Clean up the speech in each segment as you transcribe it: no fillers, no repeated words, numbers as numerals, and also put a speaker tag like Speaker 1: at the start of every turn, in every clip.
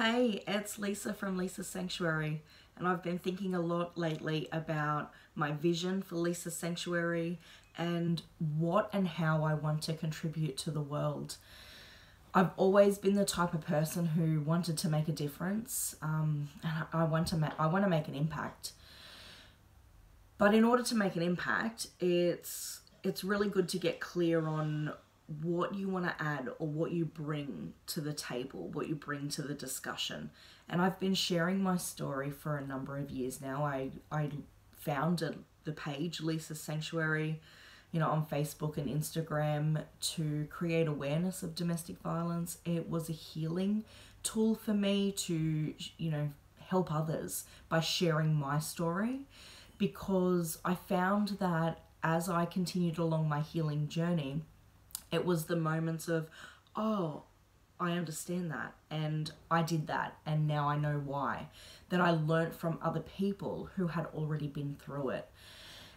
Speaker 1: Hey, it's Lisa from Lisa's Sanctuary, and I've been thinking a lot lately about my vision for Lisa's Sanctuary and what and how I want to contribute to the world. I've always been the type of person who wanted to make a difference, and I want to make an impact. But in order to make an impact, it's really good to get clear on what you want to add or what you bring to the table, what you bring to the discussion. And I've been sharing my story for a number of years now. I founded the page Lisa's Sanctuary, on Facebook and Instagram to create awareness of domestic violence. It was a healing tool for me to, help others by sharing my story, because I found that as I continued along my healing journey, it was the moments of, oh, I understand that, and I did that, and now I know why, that I learnt from other people who had already been through it.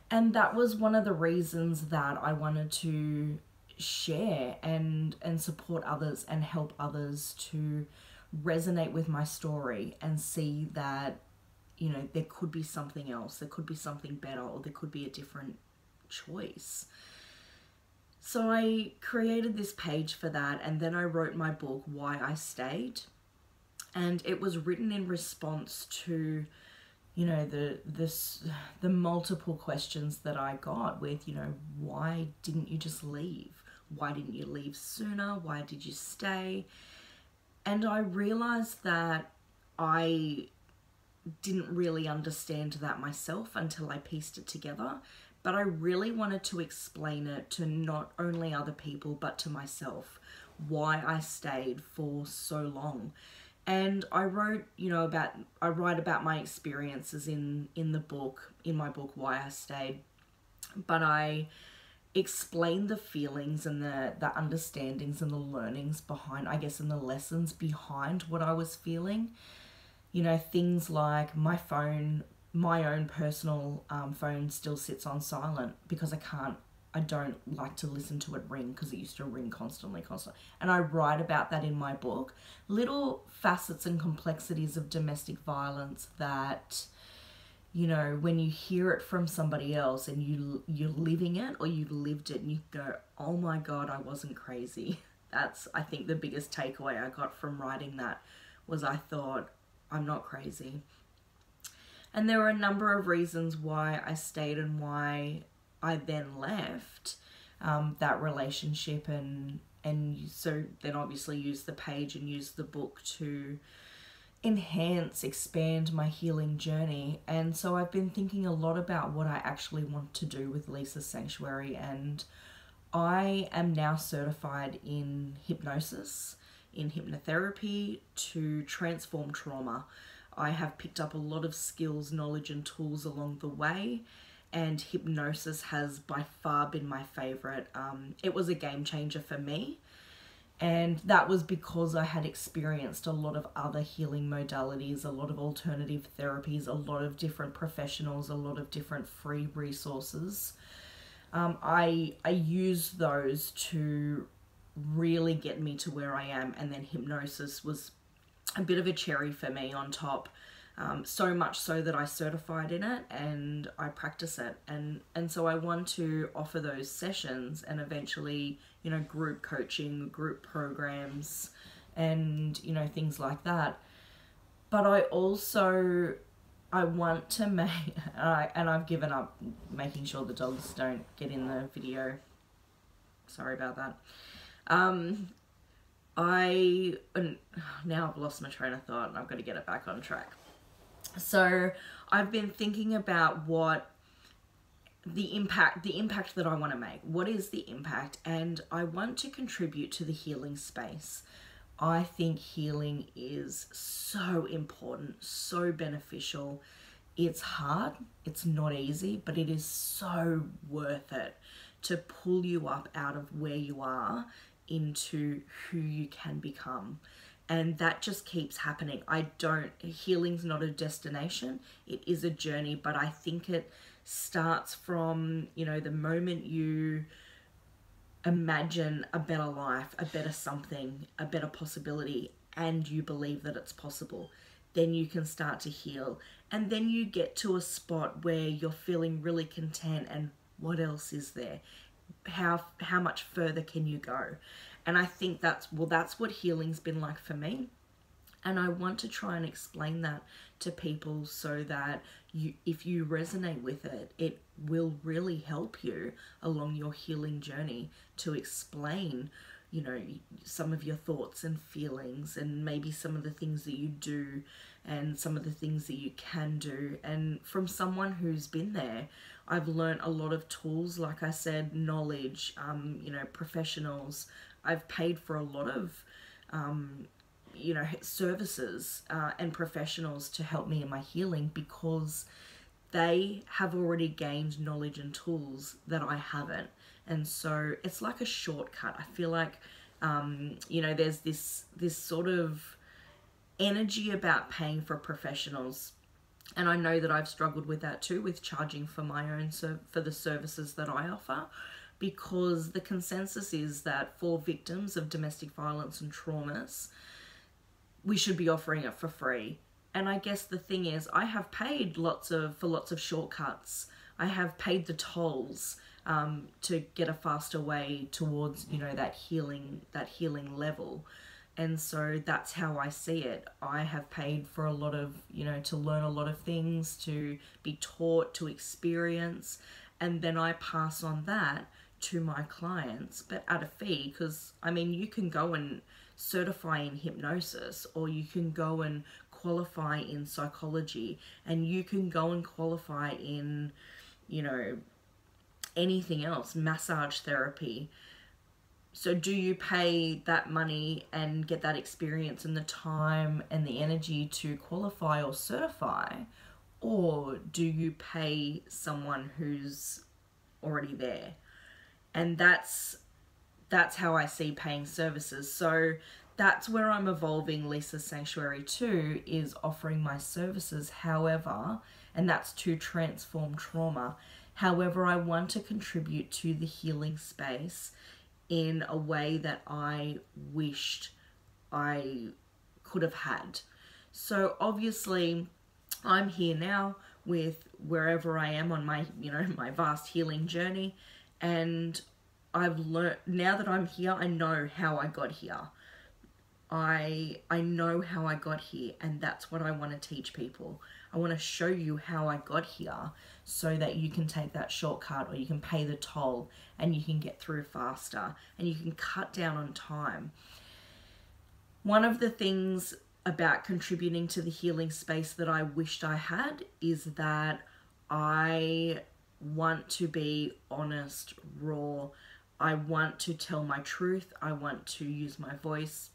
Speaker 1: And that was one of the reasons that I wanted to share and support others and help others to resonate with my story and see that, there could be something else, there could be something better, or there could be a different choice. So I created this page for that, and then I wrote my book, Why I Stayed. And it was written in response to, the multiple questions that I got with, why didn't you just leave? Why didn't you leave sooner? Why did you stay? And I realized that I didn't really understand that myself until I pieced it together. But I really wanted to explain it to not only other people, but to myself, why I stayed for so long. And I wrote, I write about my experiences in my book, Why I Stayed. But I explain the feelings and the understandings and the learnings behind, and the lessons behind what I was feeling. Things like my own personal phone still sits on silent because I don't like to listen to it ring because it used to ring constantly. And I write about that in my book. Little facets and complexities of domestic violence that, when you hear it from somebody else and you're living it or you've lived it and you go, oh my God, I wasn't crazy. That's, I think, the biggest takeaway I got from writing that was I thought, I'm not crazy. And there were a number of reasons why I stayed and why I then left that relationship, and so then obviously used the page and used the book to expand my healing journey. And so I've been thinking a lot about what I actually want to do with Lisa's Sanctuary, and I am now certified in hypnosis, in hypnotherapy to transform trauma. I have picked up a lot of skills, knowledge, and tools along the way, and hypnosis has by far been my favorite. It was a game changer for me, and that was because I had experienced a lot of other healing modalities, a lot of alternative therapies, a lot of different professionals, a lot of different free resources. I used those to really get me to where I am, and then hypnosis was a bit of a cherry for me on top, so much so that I certified in it and I practice it, and so I want to offer those sessions and eventually, group coaching, group programs, and things like that. But I want to make, and I've given up making sure the dogs don't get in the video. Sorry about that. Now I've lost my train of thought and I've got to get it back on track. So I've been thinking about what the impact that I want to make. What is the impact? And I want to contribute to the healing space. I think healing is so important, so beneficial. It's hard, it's not easy, but it is so worth it to pull you up out of where you are into who you can become. And that just keeps happening. Healing's not a destination, it is a journey, but I think it starts from, the moment you imagine a better life, a better something, a better possibility, and you believe that it's possible, then you can start to heal. And then you get to a spot where you're feeling really content, and what else is there? How much further can you go? And I think that's what healing's been like for me. And I want to try and explain that to people so that if you resonate with it, it will really help you along your healing journey to explain, some of your thoughts and feelings, and maybe some of the things that you do and some of the things that you can do. And from someone who's been there, I've learned a lot of tools, like I said, knowledge, professionals. I've paid for a lot of, services and professionals to help me in my healing, because they have already gained knowledge and tools that I haven't. And so it's like a shortcut. I feel like, there's this sort of energy about paying for professionals. And I know that I've struggled with that too, with charging for my own, for the services that I offer, because the consensus is that for victims of domestic violence and traumas, we should be offering it for free. And I guess the thing is, I have paid for lots of shortcuts. I have paid the tolls to get a faster way towards, that healing level. And so that's how I see it. I have paid for a lot of, to learn a lot of things, to be taught, to experience, and then I pass on that to my clients, but at a fee, because you can go and certify in hypnosis, or you can go and qualify in psychology, and you can go and qualify in, anything else, massage therapy. So do you pay that money and get that experience and the time and the energy to qualify or certify, or do you pay someone who's already there? And that's how I see paying services. So that's where I'm evolving Lisa's Sanctuary to, is offering my services. However, and that's to transform trauma. However, I want to contribute to the healing space in a way that I wished I could have had. So obviously I'm here now with wherever I am on my, my vast healing journey. And I've learned, now that I'm here, I know how I got here. I know how I got here, and that's what I want to teach people. I want to show you how I got here so that you can take that shortcut, or you can pay the toll and you can get through faster and you can cut down on time. One of the things about contributing to the healing space that I wished I had is that I want to be honest, raw. I want to tell my truth. I want to use my voice.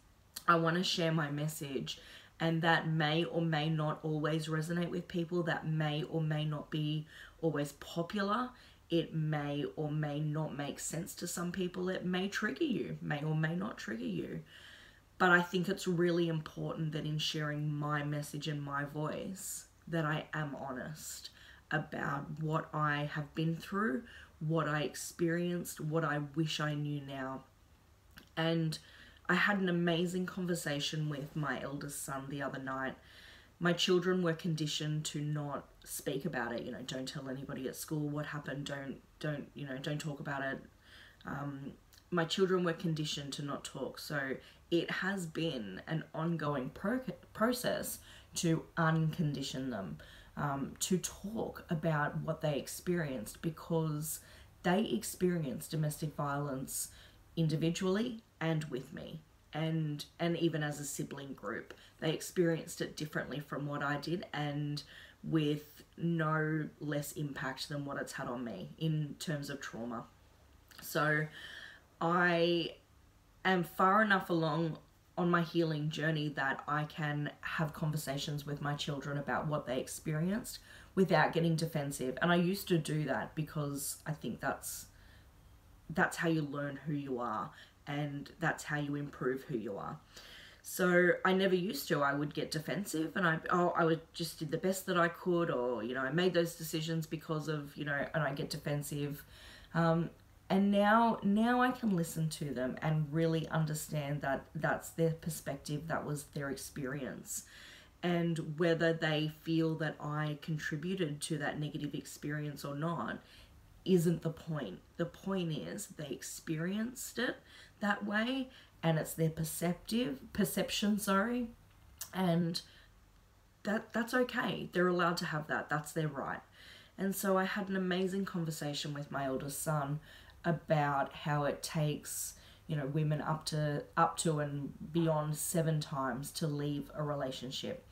Speaker 1: I want to share my message, and that may or may not always resonate with people. That may or may not be always popular. It may or may not make sense to some people. It may trigger you, may or may not trigger you. But I think it's really important that in sharing my message and my voice, that I am honest about what I have been through, what I experienced, what I wish I knew now. And I had an amazing conversation with my eldest son the other night. My children were conditioned to not speak about it. Don't tell anybody at school what happened. Don't talk about it. My children were conditioned to not talk. So it has been an ongoing process to uncondition them, to talk about what they experienced, because they experienced domestic violence individually and with me, and even as a sibling group. They experienced it differently from what I did, and with no less impact than what it's had on me in terms of trauma. So I am far enough along on my healing journey that I can have conversations with my children about what they experienced without getting defensive. And I used to do that because I think that's how you learn who you are, and that's how you improve who you are. So I never used to. I would get defensive, and I would just did the best that I could, or I made those decisions because of and I get defensive. And now I can listen to them and really understand that that's their perspective, that was their experience. And whether they feel that I contributed to that negative experience or not isn't the point. The point is they experienced it that way, and it's their perception, and that's okay. They're allowed to have that. That's their right. And so I had an amazing conversation with my oldest son about how it takes, women up to and beyond 7 times to leave a relationship,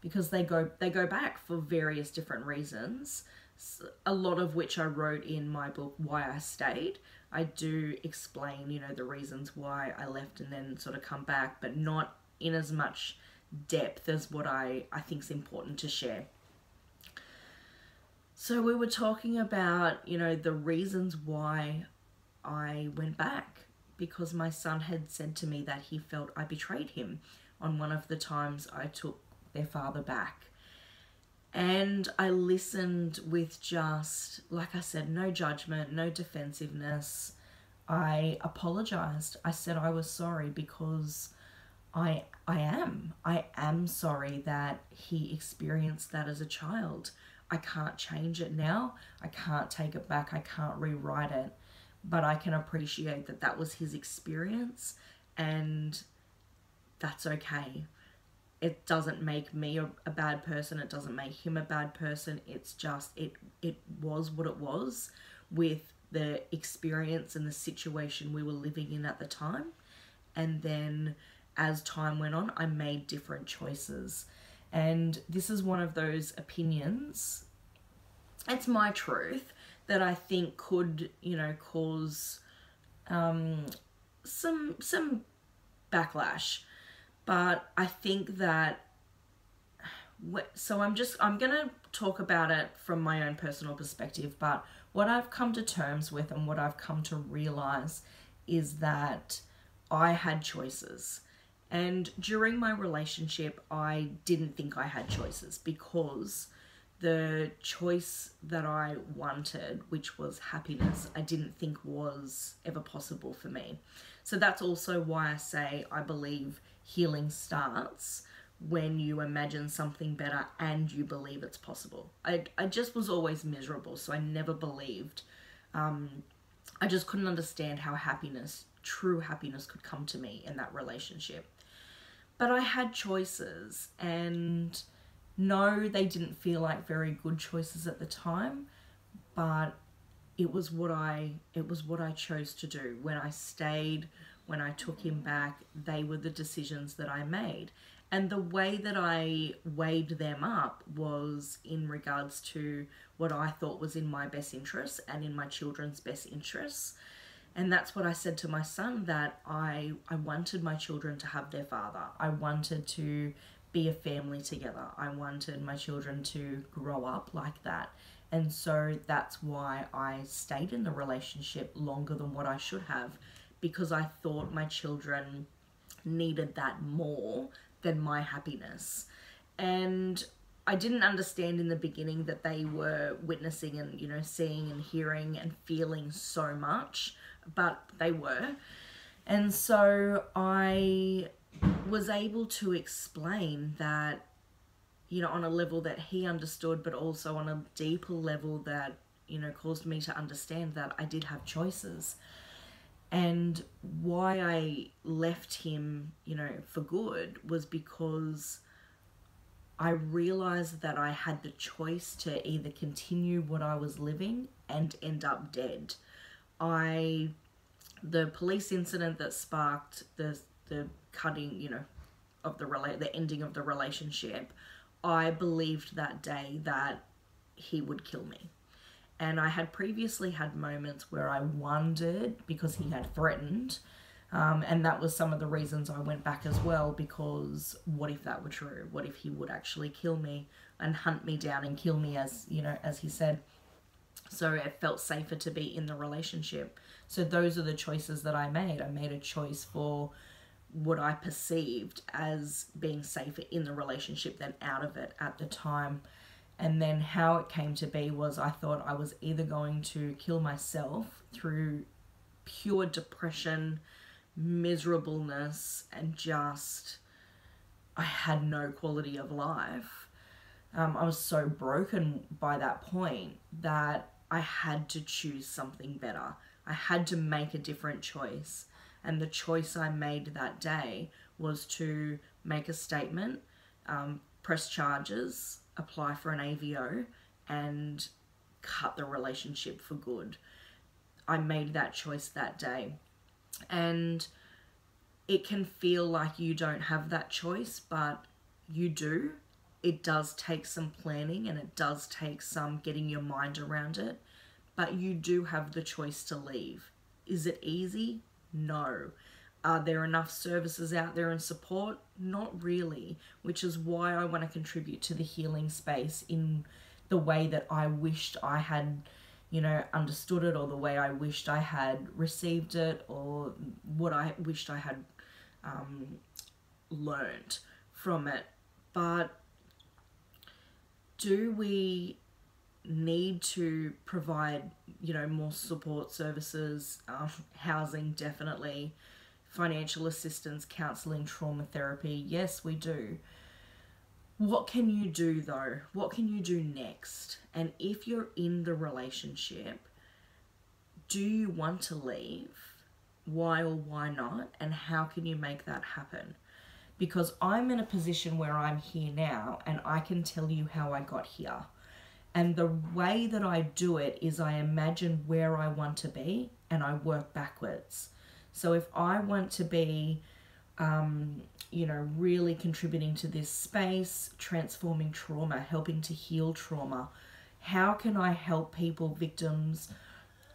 Speaker 1: because they go back for various different reasons, a lot of which I wrote in my book, Why I Stayed. I do explain, the reasons why I left and then sort of come back, but not in as much depth as what I think is important to share. So we were talking about, the reasons why I went back, because my son had said to me that he felt I betrayed him on one of the times I took their father back. And I listened with just, like I said, no judgment, no defensiveness. I apologized. I said I was sorry, because I am sorry that he experienced that as a child. I can't change it now. I can't take it back. I can't rewrite it. But I can appreciate that that was his experience, and that's okay. It doesn't make me a bad person. It doesn't make him a bad person. It's just, it was what it was with the experience and the situation we were living in at the time. And then as time went on, I made different choices. And this is one of those opinions, it's my truth, that I think could, cause some backlash. But I think that, so I'm going to talk about it from my own personal perspective, but what I've come to terms with and what I've come to realize is that I had choices. And during my relationship, I didn't think I had choices, because the choice that I wanted, which was happiness, I didn't think was ever possible for me. So that's also why I say I believe healing starts when you imagine something better and you believe it's possible. I just was always miserable, so I never believed. I just couldn't understand how true happiness could come to me in that relationship. But I had choices, and no, they didn't feel like very good choices at the time, but it was what I chose to do. When I stayed, when I took him back, they were the decisions that I made. And the way that I weighed them up was in regards to what I thought was in my best interests and in my children's best interests. And that's what I said to my son, that I wanted my children to have their father. I wanted to be a family together. I wanted my children to grow up like that. And so that's why I stayed in the relationship longer than what I should have, because I thought my children needed that more than my happiness. And I didn't understand in the beginning that they were witnessing and, seeing and hearing and feeling so much, but they were. And so I was able to explain that, on a level that he understood, but also on a deeper level that, caused me to understand that I did have choices. And why I left him, for good, was because I realized that I had the choice to either continue what I was living and end up dead. The police incident that sparked the cutting, of the ending of the relationship, I believed that day that he would kill me. And I had previously had moments where I wondered, because he had threatened, and that was some of the reasons I went back as well, because what if that were true? What if he would actually kill me and hunt me down and kill me, as he said? So it felt safer to be in the relationship. So those are the choices that I made. I made a choice for what I perceived as being safer in the relationship than out of it at the time. And then how it came to be was I thought I was either going to kill myself through pure depression, miserableness, and just, I had no quality of life. I was so broken by that point that I had to choose something better. I had to make a different choice. And the choice I made that day was to make a statement, press charges, apply for an AVO, and cut the relationship for good. I made that choice that day. And it can feel like you don't have that choice, but you do. It does take some planning and it does take some getting your mind around it, but you do have the choice to leave. Is it easy? No. Are there enough services out there and support? Not really, which is why I want to contribute to the healing space in the way that I wished I had, understood it, or the way I wished I had received it, or what I wished I had learned from it. But do we need to provide, more support services, housing, definitely, financial assistance, counselling, trauma therapy? Yes, we do. What can you do though? What can you do next? And if you're in the relationship, do you want to leave? Why or why not? And how can you make that happen? Because I'm in a position where I'm here now and I can tell you how I got here. And the way that I do it is I imagine where I want to be and I work backwards. So if I want to be, really contributing to this space, transforming trauma, helping to heal trauma, how can I help people, victims?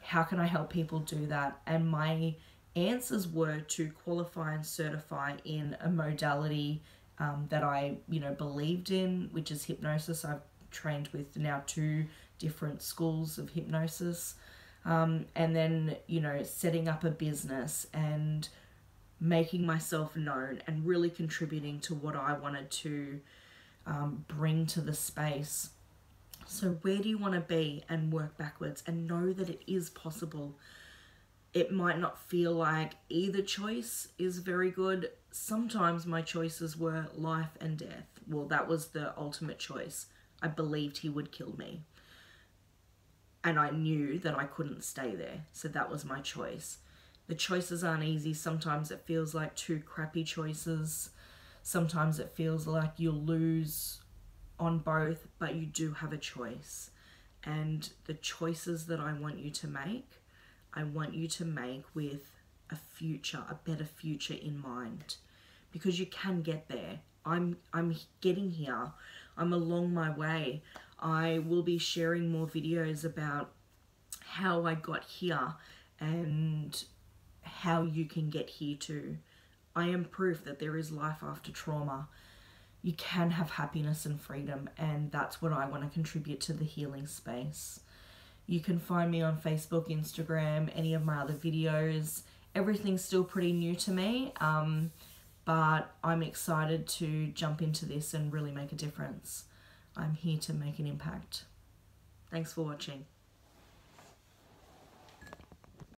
Speaker 1: How can I help people do that? And my answers were to qualify and certify in a modality that I, believed in, which is hypnosis. I've trained with now 2 different schools of hypnosis. And then, setting up a business and making myself known and really contributing to what I wanted to bring to the space. So where do you want to be, and work backwards and know that it is possible. It might not feel like either choice is very good. Sometimes my choices were life and death. Well, that was the ultimate choice. I believed he would kill me. And I knew that I couldn't stay there. So that was my choice. The choices aren't easy. Sometimes it feels like 2 crappy choices. Sometimes it feels like you'll lose on both, but you do have a choice. And the choices that I want you to make, I want you to make with a future, a better future in mind. Because you can get there. I'm getting here. I'm along my way. I will be sharing more videos about how I got here and how you can get here too. I am proof that there is life after trauma. You can have happiness and freedom, and that's what I want to contribute to the healing space. You can find me on Facebook, Instagram, any of my other videos. Everything's still pretty new to me, but I'm excited to jump into this and really make a difference. I'm here to make an impact. Thanks for watching.